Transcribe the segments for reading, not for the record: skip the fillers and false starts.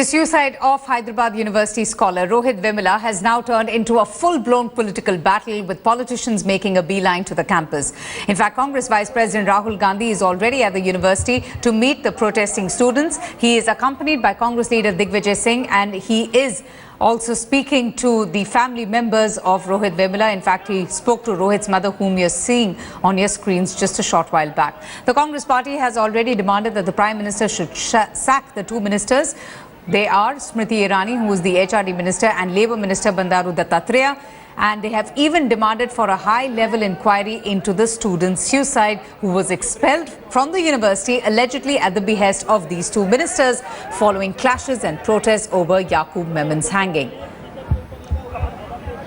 The suicide of Hyderabad University scholar Rohit Vemula has now turned into a full-blown political battle, with politicians making a beeline to the campus. In fact, Congress Vice President Rahul Gandhi is already at the university to meet the protesting students. He is accompanied by Congress leader Digvijay Singh, and he is also speaking to the family members of Rohit Vemula. In fact, he spoke to Rohit's mother, whom you're seeing on your screens just a short while back. The Congress party has already demanded that the Prime Minister should sack the two ministers. They are Smriti Irani, who is the HRD Minister, and Labour Minister Bandaru Dattatreya. And they have even demanded for a high-level inquiry into the student's suicide, who was expelled from the university allegedly at the behest of these two ministers following clashes and protests over Yaqub Memon's hanging.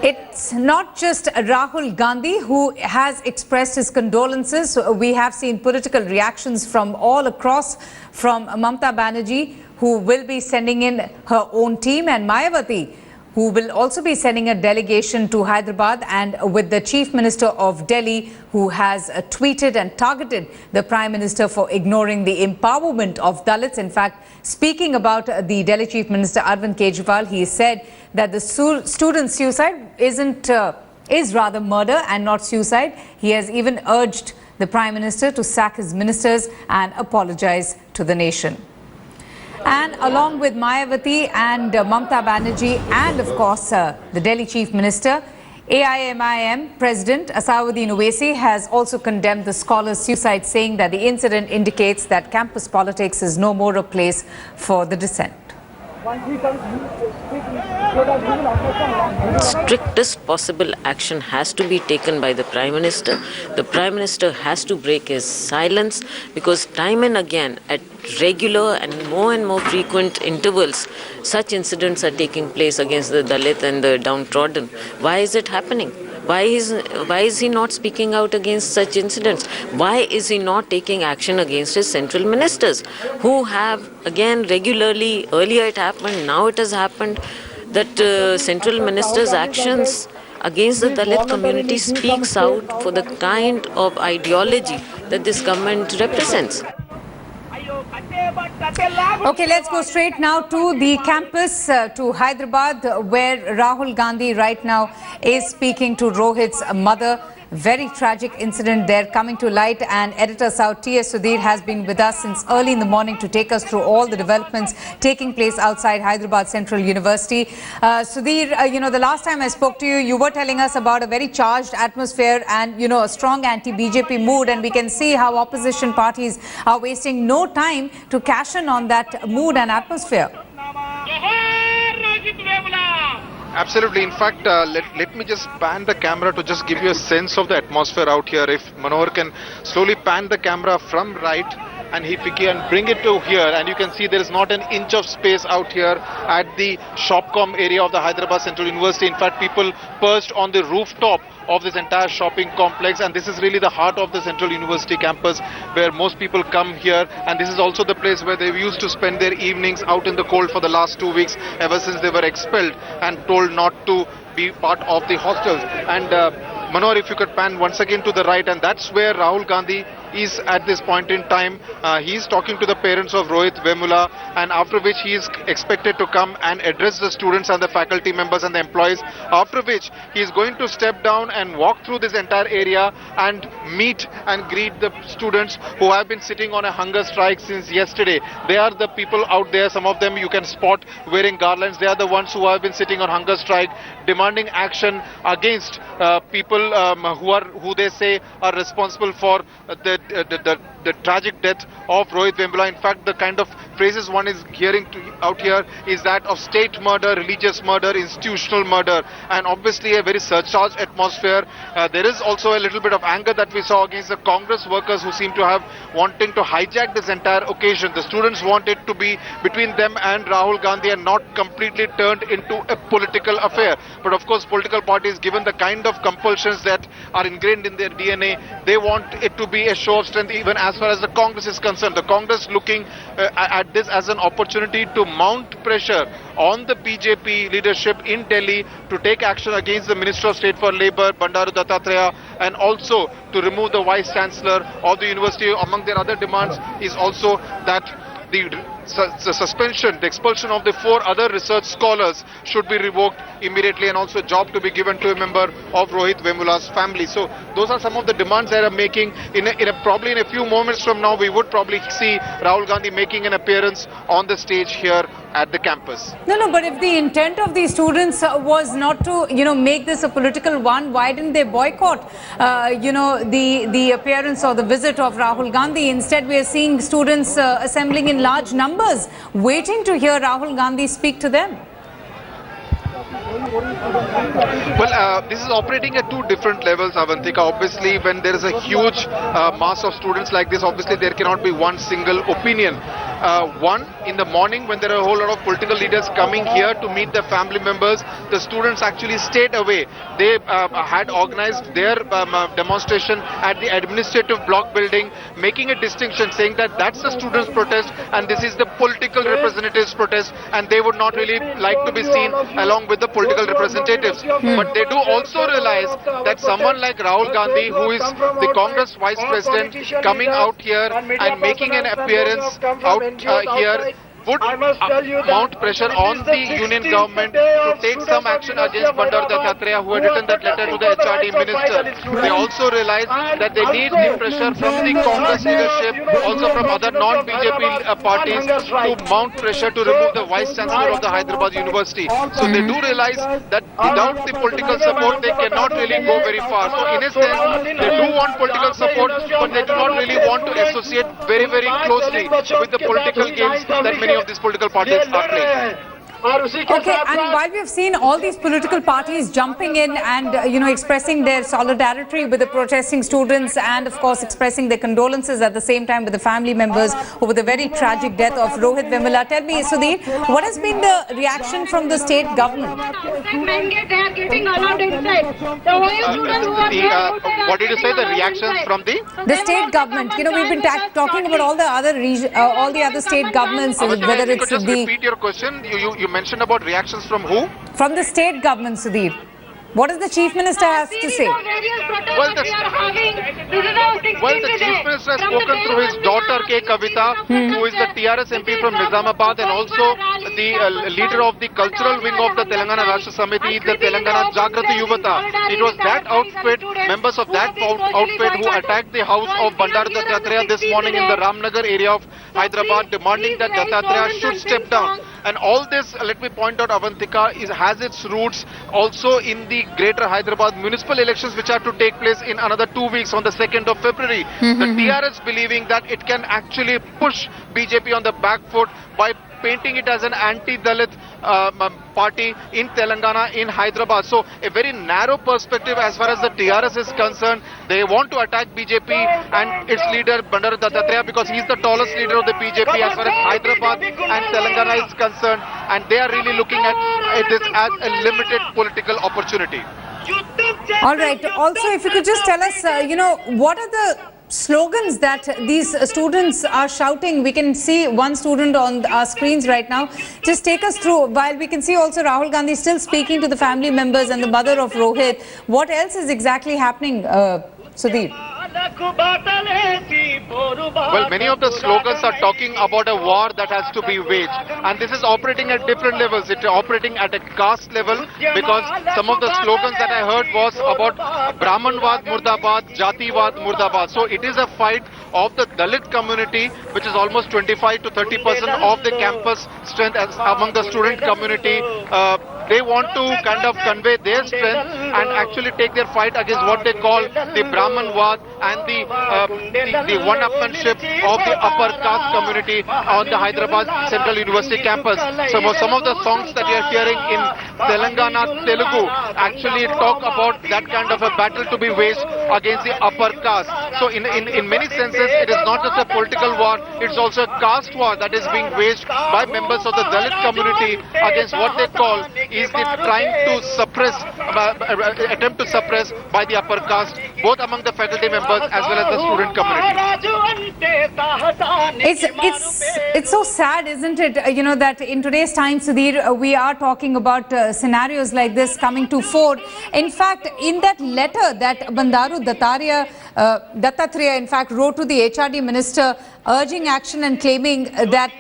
It's not just Rahul Gandhi who has expressed his condolences. We have seen political reactions from all across, from Mamata Banerjee, who will be sending in her own team, and Mayawati, who will also be sending a delegation to Hyderabad, and with the Chief Minister of Delhi, who has tweeted and targeted the Prime Minister for ignoring the empowerment of Dalits. In fact, speaking about the Delhi Chief Minister Arvind Kejriwal, he said that the student's suicide is rather murder and not suicide. He has even urged the Prime Minister to sack his ministers and apologize to the nation. And along with Mayawati and Mamata Banerjee and, of course, the Delhi Chief Minister, AIMIM President Asauddin Owaisi has also condemned the scholar's suicide, saying that the incident indicates that campus politics is no more a place for the dissent. Strictest possible action has to be taken by the Prime Minister. The Prime Minister has to break his silence, because time and again, at regular and more frequent intervals, such incidents are taking place against the Dalit and the downtrodden. Why is it happening? Why is he not speaking out against such incidents? Why is he not taking action against his central ministers, who have, again, regularly, earlier it happened, now it has happened, that central ministers' actions against the Dalit community speaks out for the kind of ideology that this government represents. Okay, let's go straight now to the campus, to Hyderabad, where Rahul Gandhi right now is speaking to Rohit's mother. Very tragic incident there coming to light, and editor South T.S. Sudhir has been with us since early in the morning to take us through all the developments taking place outside Hyderabad Central University. Sudhir, the last time I spoke to you, you were telling us about a very charged atmosphere and, a strong anti-BJP mood, and we can see how opposition parties are wasting no time to cash in on that mood and atmosphere. Absolutely. In fact, let me just pan the camera to just give you a sense of the atmosphere out here. If Manohar can slowly pan the camera from right and bring it to here, and you can see there is not an inch of space out here at the Shopcom area of the Hyderabad Central University. In fact, people perched on the rooftop of this entire shopping complex, and this is really the heart of the Central University campus, where most people come here, and this is also the place where they used to spend their evenings out in the cold for the last 2 weeks, ever since they were expelled and told not to be part of the hostels. And Manohar, if you could pan once again to the right, and that's where Rahul Gandhi is at this point in time. He is talking to the parents of Rohit Vemula, and after which he is expected to come and address the students and the faculty members and the employees, after which he is going to step down and walk through this entire area and meet and greet the students who have been sitting on a hunger strike since yesterday. They are the people out there, some of them you can spot wearing garlands. They are the ones who have been sitting on hunger strike, demanding action against people who they say are responsible for the tragic death of Rohit Vemula. In fact, the kind of phrases one is hearing out here is that of state murder, religious murder, institutional murder, and obviously a very surcharged atmosphere. There is also a little bit of anger that we saw against the Congress workers, who seem to have wanting to hijack this entire occasion. The students want it to be between them and Rahul Gandhi and not completely turned into a political affair. But of course, political parties, given the kind of compulsions that are ingrained in their DNA, they want it to be a show of strength even as far as the Congress is concerned. The Congress looking at this as an opportunity to mount pressure on the BJP leadership in Delhi to take action against the Minister of State for Labour, Bandaru Dattatreya, and also to remove the Vice Chancellor of the university. Among their other demands is also that the suspension, the expulsion of the 4 other research scholars should be revoked immediately, and also a job to be given to a member of Rohit Vemula's family. So those are some of the demands they are making. Probably in a few moments from now, we would probably see Rahul Gandhi making an appearance on the stage here at the campus. No, but if the intent of these students was not to, make this a political one, why didn't they boycott, the appearance or the visit of Rahul Gandhi? Instead, we are seeing students assembling in large numbers, waiting to hear Rahul Gandhi speak to them. Well, this is operating at 2 different levels, Avantika. Obviously, when there is a huge mass of students like this, obviously there cannot be one single opinion. One, in the morning when there are a whole lot of political leaders coming here to meet their family members, the students actually stayed away. They had organized their demonstration at the administrative block building, making a distinction, saying that that's the students' protest and this is the political representatives' protest, and they would not really like to be seen along with the political representatives. But they do also realize that someone like Rahul Gandhi, who is the Congress Vice President, coming out here and making an appearance out here would mount pressure on the union government to take some action against Bandaru Dattatreya, who had written that letter to the HRD minister. They also realize that they need the pressure from the Congress leadership, also from other non-BJP parties, to mount pressure to remove the Vice Chancellor of the Hyderabad University. So they do realize that without the political support, they cannot really go very far. So in a sense, they do want political support, but they do not really want to associate very, very closely with the political games that many of these political parties are playing. Okay, and while we have seen all these political parties jumping in and, expressing their solidarity with the protesting students and, of course, expressing their condolences at the same time with the family members over the very tragic death of Rohit Vemula. Tell me, Sudhir, what has been the reaction from the state government? What did you say, the reactions from the state government? We've been talking about all the other state governments, whether you it's could just the... repeat your question. You mentioned about reactions from who? From the state government, Sudhir. What does the Chief Minister has to say? Well, the Chief Minister has spoken through his daughter K. Kavita, who is the TRS MP from Nizamabad and also the leader of the cultural wing of the Telangana Rashtra Samiti, the Telangana Jagrati Yuvata. It was that outfit, members of that outfit, who attacked the house of Bandaru Dattatreya this morning in the Ramnagar area of Hyderabad, demanding that Dattatreya should step down. And all this, let me point out, Avantika, has its roots also in the Greater Hyderabad municipal elections, which are to take place in another 2 weeks on the 2nd of February. The TRS believing that it can actually push BJP on the back foot by painting it as an anti-Dalit party in Telangana, in Hyderabad. So a very narrow perspective as far as the TRS is concerned. They want to attack BJP and its leader Bandaru Dattatreya because he is the tallest leader of the BJP as far as Hyderabad and Telangana is concerned, and they are really looking at this as a limited political opportunity. All right. Also, if you could just tell us, what are the slogans that these students are shouting? We can see one student on our screens right now. Just take us through, while we can see also Rahul Gandhi still speaking to the family members and the mother of Rohit. What else is exactly happening, Sudhir? Well, many of the slogans are talking about a war that has to be waged, and this is operating at different levels. It's operating at a caste level because some of the slogans that I heard was about Brahmanwad Murdabad, Jatiwad Murdabad. So it is a fight of the Dalit community, which is almost 25 to 30% of the campus strength among the student community. They want to kind of convey their strength and actually take their fight against what they call the Brahmanwad and the one-upmanship of the upper caste community on the Hyderabad Central University campus. Some of the songs that you are hearing in Telangana Telugu actually talk about that kind of a battle to be waged against the upper caste. So in many senses, it is not just a political war, it's also a caste war that is being waged by members of the Dalit community against what they call is the trying to suppress, attempt to suppress by the upper caste, both among the faculty members as well as the student community. It's so sad, isn't it? That in today's time, Sudhir, we are talking about scenarios like this coming to fore. In fact, in that letter that Bandaru Dattatreya in fact wrote to the HRD minister, urging action and claiming that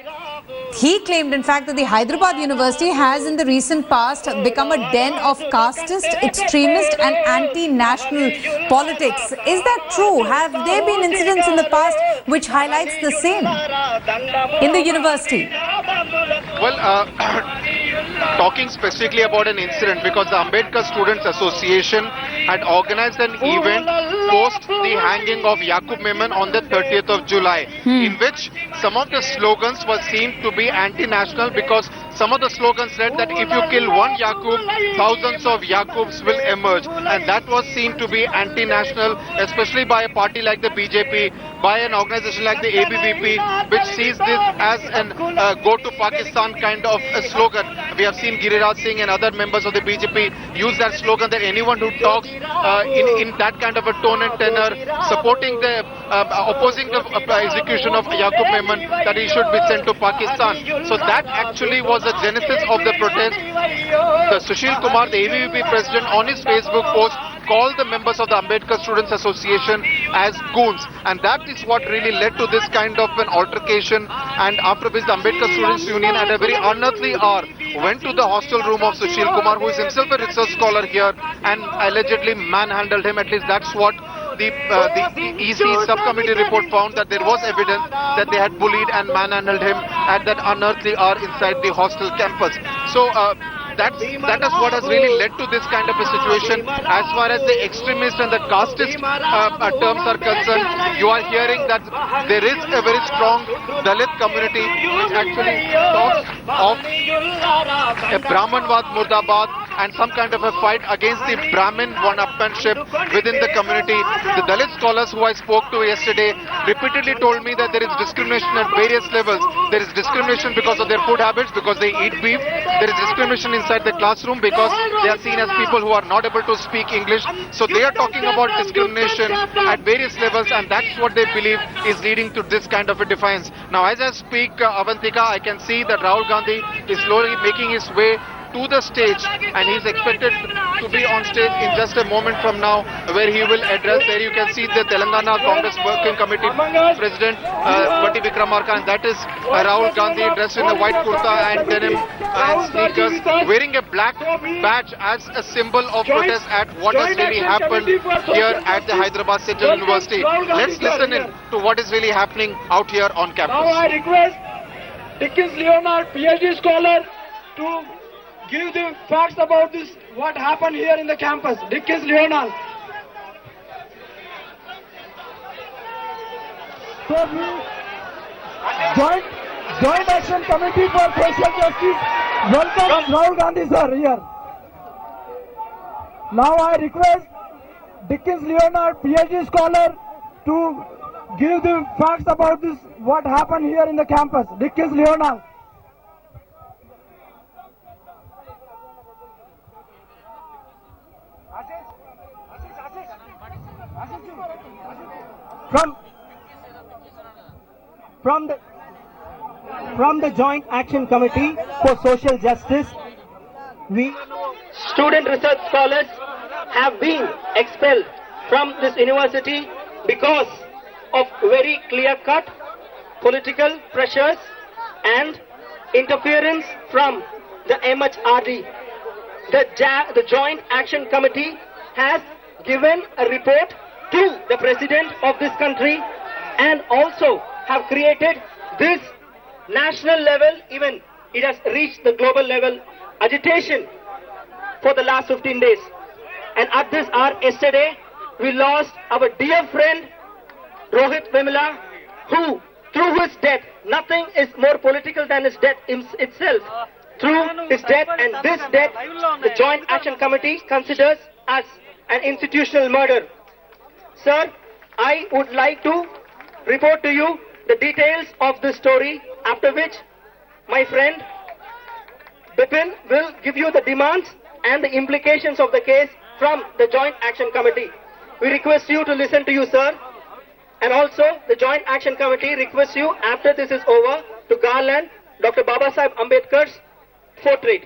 He claimed, in fact, that the Hyderabad University has in the recent past become a den of casteist, extremist and anti-national politics. Is that true? Have there been incidents in the past which highlights the same in the university? Well, talking specifically about an incident, because the Ambedkar Students Association had organized an event post the hanging of Yaqub Memon on the 30th of July, in which some of the slogans were seen to be anti-national, because some of the slogans read that if you kill one Yaqub, thousands of Yaqubs will emerge, and that was seen to be anti-national, especially by a party like the BJP, by an organization like the ABVP, which sees this as an go to Pakistan kind of a slogan. We have seen Giriraj Singh and other members of the BJP use that slogan, that anyone who talks in that kind of a tone and tenor, supporting the opposing the execution of Yaqub Memon, that he should be sent to Pakistan. So that actually was the genesis of the protest. The Sushil Kumar, the ABVP president, on his Facebook post called the members of the Ambedkar Students Association as goons, and that is what really led to this kind of an altercation. And after which the Ambedkar Students Union at a very unearthly hour went to the hostel room of Sushil Kumar, who is himself a research scholar here, and allegedly manhandled him. At least that's what the EC subcommittee report found, that there was evidence that they had bullied and manhandled him at that unearthly hour inside the hostel campus. So that is what has really led to this kind of a situation. As far as the extremist and the casteist terms are concerned, you are hearing that there is a very strong Dalit community which actually talks of a Brahmanwad Murdabad and some kind of a fight against the Brahmin one-upmanship within the community. The Dalit scholars who I spoke to yesterday repeatedly told me that there is discrimination at various levels. There is discrimination because of their food habits, because they eat beef. There is discrimination inside the classroom because they are seen as people who are not able to speak English. So they are talking about discrimination at various levels, and that's what they believe is leading to this kind of a defiance. Now, as I speak, Avantika, I can see that Rahul Gandhi is slowly making his way to the stage, and he's expected to be on stage in just a moment from now, where he will address. There you can see the Telangana Congress Working Committee President Batti Vikramarka, and that is Rahul Gandhi dressed in a white kurta and denim and sneakers, wearing a black badge as a symbol of protest at what has really happened here at the Hyderabad Central University. Let's listen in to what is really happening out here on campus. Now I request Dickens Leonard, PhD scholar, to give the facts about this, what happened here in the campus. Dickens Leonard. So Joint Action Committee for Social Justice welcomes Rahul Gandhi sir here. Now I request Dickens Leonard, PhD scholar, to give the facts about this, what happened here in the campus. Dickens Leonard. From the Joint Action Committee for Social Justice, we student research scholars have been expelled from this university because of very clear-cut political pressures and interference from the MHRD. The Joint Action Committee has given a report to the President of this country, and also have created this national level, even it has reached the global level, agitation for the last 15 days. And at this hour yesterday, we lost our dear friend Rohit Vemula, who through his death, nothing is more political than his death itself. Through his death, and this death, the Joint Action Committee considers as an institutional murder. Sir, I would like to report to you the details of this story, after which my friend Bipin will give you the demands and the implications of the case from the Joint Action Committee. We request you to listen to you, sir. And also, the Joint Action Committee requests you, after this is over, to garland Dr. Babasaheb Ambedkar's portrait.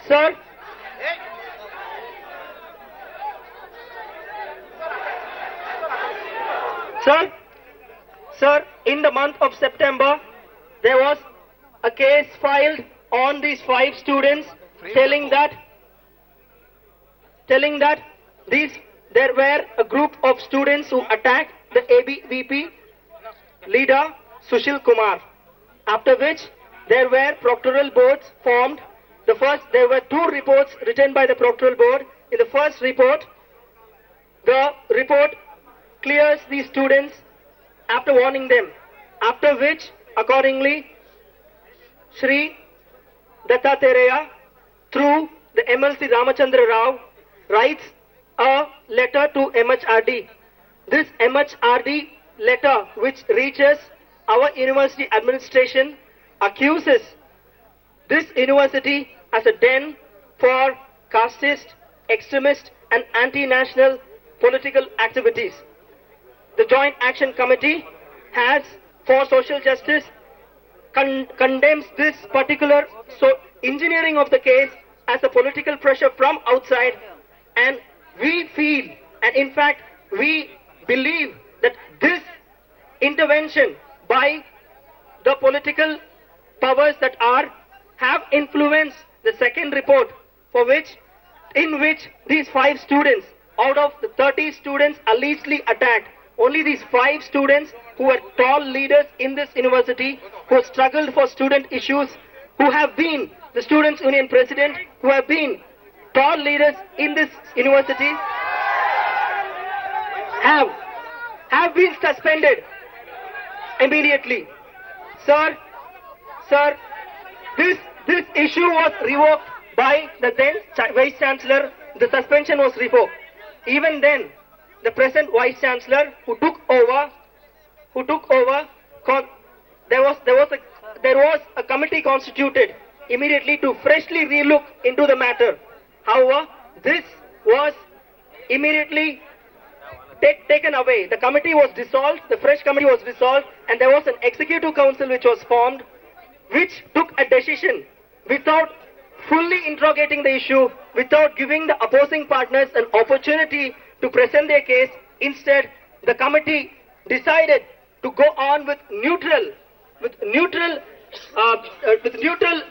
Sir, Sir, in the month of September, there was a case filed on these 5 students telling that there were a group of students who attacked the ABVP leader Sushil Kumar. After which there were proctoral boards formed. There were 2 reports written by the proctoral board. In the first report, the report clears these students after warning them. After which, accordingly, Shri Dattatreya, through the MLC Ramachandra Rao, writes a letter to MHRD. This MHRD letter, which reaches our university administration, accuses this university as a den for casteist, extremist and anti-national political activities. The Joint Action Committee for Social Justice condemns this particular engineering of the case as a political pressure from outside, and we feel, and in fact we believe, that this intervention by the political powers that have influenced the second report, in which these 5 students out of the 30 students allegedly attacked, only these 5 students who were tall leaders in this university, who struggled for student issues, who have been the Students' Union President, who have been tall leaders in this university, have been suspended immediately. Sir, this issue was revoked by the then Vice Chancellor. The suspension was revoked. Even then, the present Vice Chancellor who took over, there was a committee constituted immediately to freshly relook into the matter. However, this was immediately taken away. The committee was dissolved, the fresh committee was dissolved, and there was an executive council which was formed, which took a decision without fully interrogating the issue, without giving the opposing partners an opportunity to present their case. Instead, the committee decided to go on with neutral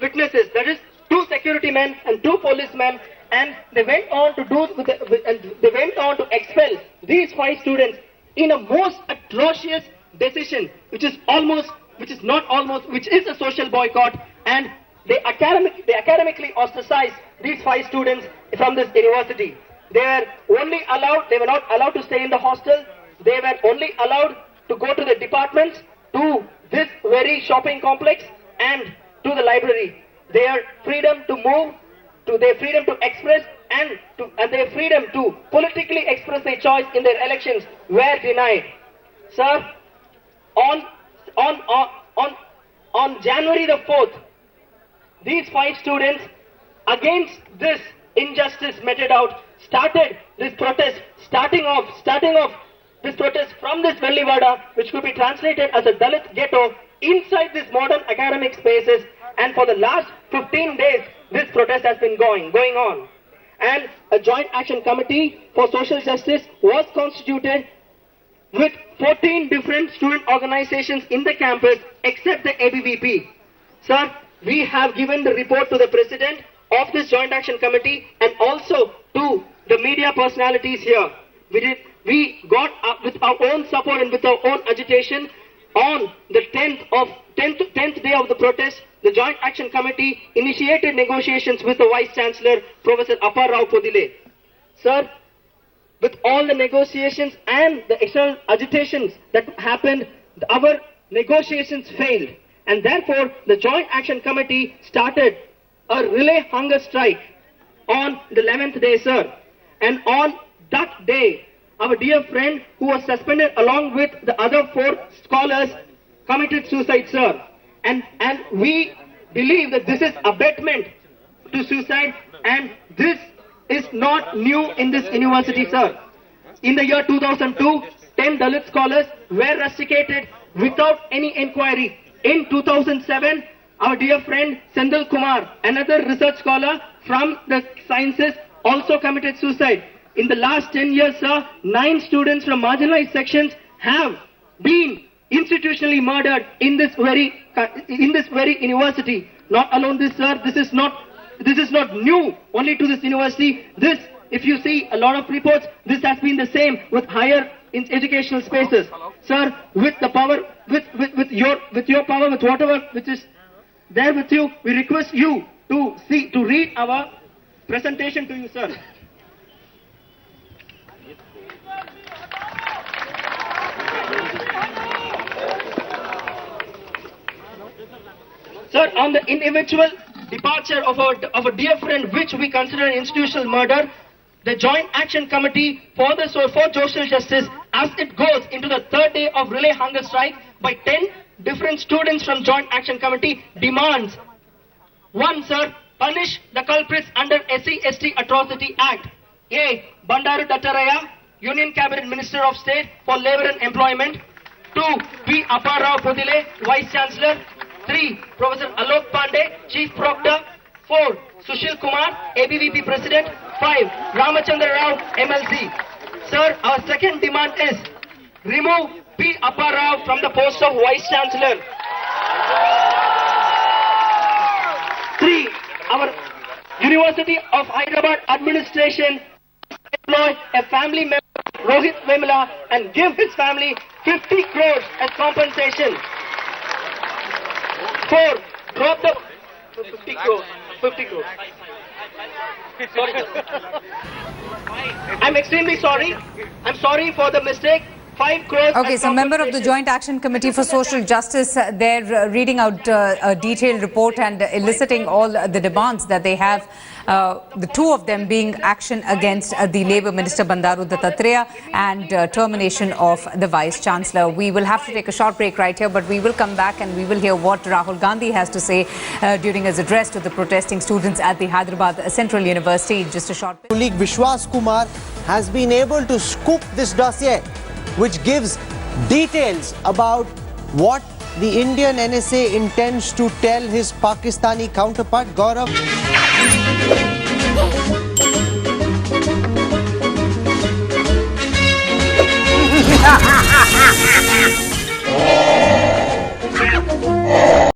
witnesses, that is 2 security men and 2 policemen, and they went on to expel these 5 students in a most atrocious decision, which is a social boycott, and they academically ostracized these 5 students from this university. They were not allowed to stay in the hostel. They were only allowed to go to the departments, to this very shopping complex, and to the library. Their freedom to move, to their freedom to express, and their freedom to politically express their choice in their elections were denied. Sir, on January the 4th, these 5 students, against this injustice meted out, started this protest, starting off this protest from this Vellivada, which could be translated as a Dalit ghetto, inside these modern academic spaces, and for the last 15 days, this protest has been going on. And a Joint Action Committee for Social Justice was constituted with 14 different student organizations in the campus, except the ABVP. Sir, we have given the report to the President of this Joint Action Committee and also to the media personalities here. We got with our own support and with our own agitation, on the 10th day of the protest, the Joint Action Committee initiated negotiations with the Vice Chancellor, Professor Appar Rao Podile. Sir, with all the negotiations and the external agitations that happened, our negotiations failed. And therefore, the Joint Action Committee started a relay hunger strike on the 11th day, sir. And on that day, our dear friend who was suspended along with the other 4 scholars committed suicide, sir. And we believe that this is abetment to suicide, and this is not new in this university, sir. In the year 2002, 10 Dalit scholars were rusticated without any inquiry. In 2007, our dear friend Sendil Kumar, another research scholar from the sciences, also committed suicide. In the last 10 years, sir, 9 students from marginalized sections have been institutionally murdered in this very university. Not alone this, sir. This is not new only to this university. This, if you see a lot of reports, this has been the same with higher educational spaces. Sir, with the power, with your power, with whatever which is there with you, we request you to read our presentation to you, sir. Sir, on the individual departure of a dear friend, which we consider an institutional murder, the Joint Action Committee for Social Justice, as it goes into the third day of relay hunger strike by 10 different students from Joint Action Committee, demands: 1, sir, punish the culprits under SC/ST Atrocity Act. A. Bandaru Dattaraya, Union Cabinet Minister of State for Labour and Employment. 2. P. Apparao Pudile, Vice Chancellor. 3. Professor Alok Pandey, Chief Proctor. 4. Sushil Kumar, ABVP President. 5. Ramachandra Rao, MLC. Sir, our second demand is remove P. Apparao from the post of Vice Chancellor. 3. Our University of Hyderabad administration employ a family member, Rohit Vemula, and give his family 50 crores as compensation. 4. Drop the 50 crores. 50 crores. Sorry, sir. I'm extremely sorry. I'm sorry for the mistake. 5 crores. Okay, so member of the Joint Action Committee for Social Justice, they're reading out a detailed report and eliciting all the demands that they have. The two of them being action against the Labour Minister Bandaru Dattatreya and termination of the Vice Chancellor. We will have to take a short break right here, but we will come back and we will hear what Rahul Gandhi has to say during his address to the protesting students at the Hyderabad Central University. Just a short break. Colleague Vishwas Kumar has been able to scoop this dossier, which gives details about what the Indian NSA intends to tell his Pakistani counterpart, Gaurav.